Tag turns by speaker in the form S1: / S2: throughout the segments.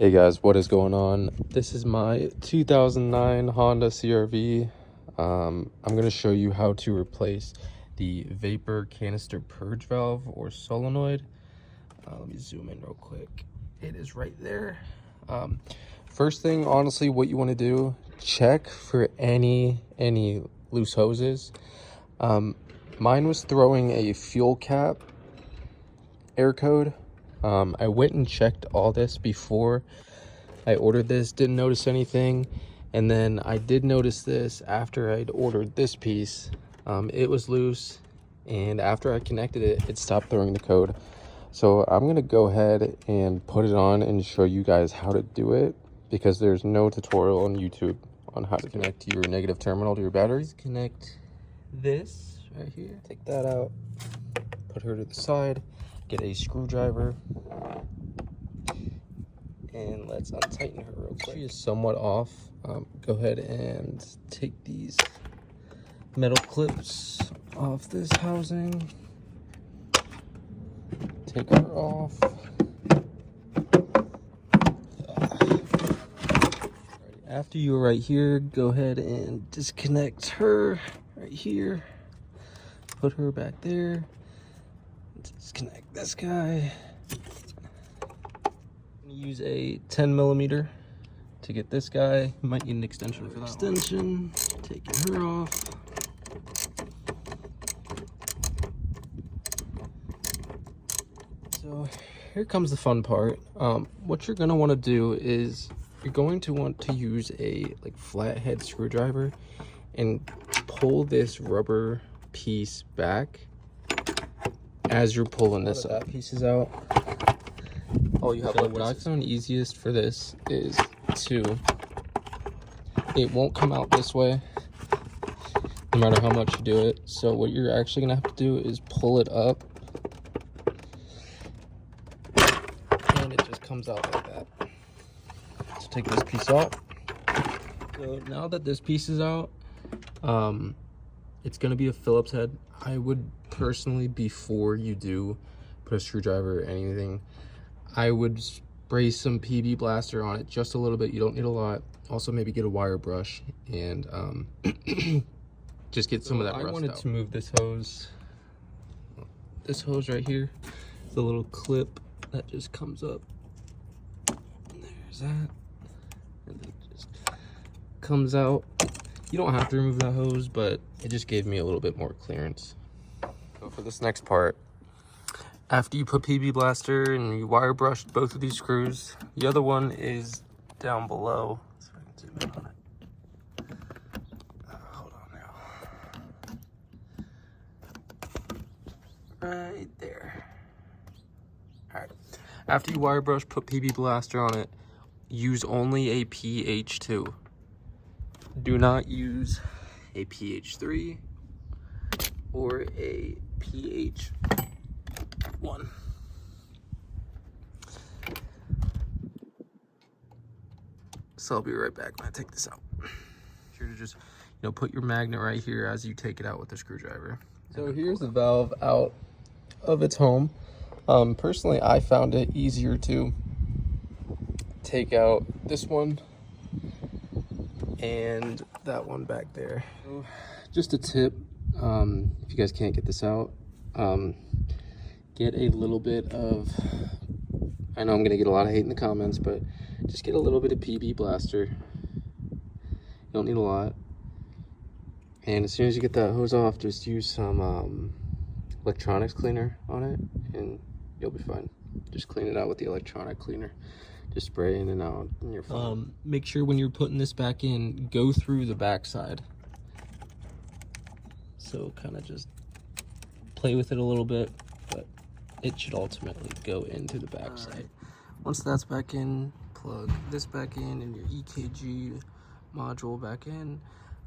S1: Hey guys, what is going on? This is my 2009 Honda CRV. I'm going to show you how to replace the vapor canister purge valve or solenoid. Let me zoom in real quick. It is right there. First thing, honestly, what you want to do, check for any loose hoses. Mine was throwing a fuel cap air code. I went and checked all this before I ordered this, didn't notice anything, and then I did notice this after I'd ordered this piece. It was loose, and after I connected it, it stopped throwing the code. So I'm gonna go ahead and put it on and show you guys how to do it, because there's no tutorial on YouTube on how to connect your negative terminal to your battery. Connect this right here, take that out, put her to the side, get a screwdriver, and let's untighten her real quick. She is somewhat off. Go ahead and take these metal clips off this housing. Take her off. After you're right here, go ahead and disconnect her right here. Put her back there. Disconnect this guy. Use a 10 millimeter to get this guy. You might need an extension for that extension. Taking her off. So here comes the fun part. What you're gonna want to do is you're going to want to use a flathead screwdriver and pull this rubber piece back as you're pulling this up. That piece is out. All you have left. What I found easiest for this is it won't come out this way no matter how much you do it. So what you're actually gonna have to do is pull it up, and it just comes out like that. So take this piece out. So now that this piece is out, it's gonna be a Phillips head. I would personally, before you do put a screwdriver or anything, I would spray some PB blaster on it just a little bit. You don't need a lot. Also, maybe get a wire brush and just get some of that rust out. I wanted to move this hose. This hose right here, the little clip that just comes up. There's that. And then it just comes out. You don't have to remove that hose, but it just gave me a little bit more clearance. So for this next part, after you put PB blaster and you wire brushed both of these screws, the other one is down below. So I can zoom in on it. Hold on now. Right there. All right. After you wire brush, put PB blaster on it. Use only a pH2. Do not use a pH3 or a pH1. So I'll be right back when I take this out. Sure to just, put your magnet right here as you take it out with the screwdriver. So here's the valve out of its home. Personally, I found it easier to take out this one and that one back there. So just a tip, if you guys can't get this out, get a little bit of, I know I'm gonna get a lot of hate in the comments, but just get a little bit of PB blaster. You don't need a lot. And as soon as you get that hose off, just use some electronics cleaner on it and you'll be fine. Just clean it out with the electronic cleaner. Just spray in and out and you're fine. Make sure when you're putting this back in, go through the backside. So kind of just play with it a little bit, but it should ultimately go into the backside. Right. Once that's back in, plug this back in and your EKG module back in.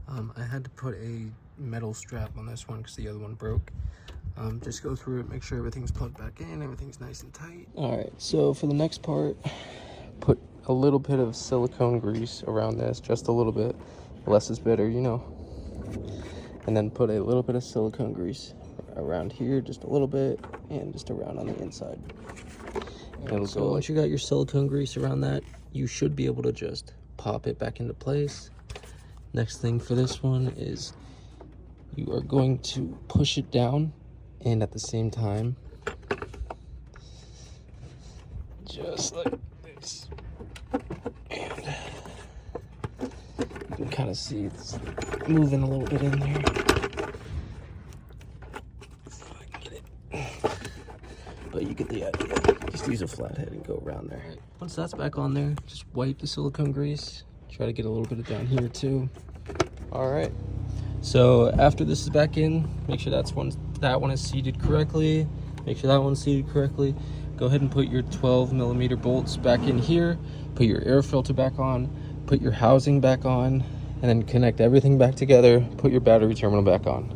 S1: I had to put a metal strap on this one because the other one broke. Just go through it, make sure everything's plugged back in, everything's nice and tight. All right, so for the next part, put a little bit of silicone grease around this, just a little bit. Less is better, And then put a little bit of silicone grease around here, just a little bit, and just around on the inside. And so once you got your silicone grease around that, you should be able to just pop it back into place. Next thing for this one is you are going to push it down, and at the same time, just like this. And you can kind of see it's moving a little bit in there. If I can get it. But you get the idea. Just use a flathead and go around there. Once that's back on there, just wipe the silicone grease. Try to get a little bit of down here too. All right. So after this is back in, make sure that one is seated correctly. Make sure that one's seated correctly. Go ahead and put your 12mm bolts back in here. Put your air filter back on. Put your housing back on. And then connect everything back together. Put your battery terminal back on.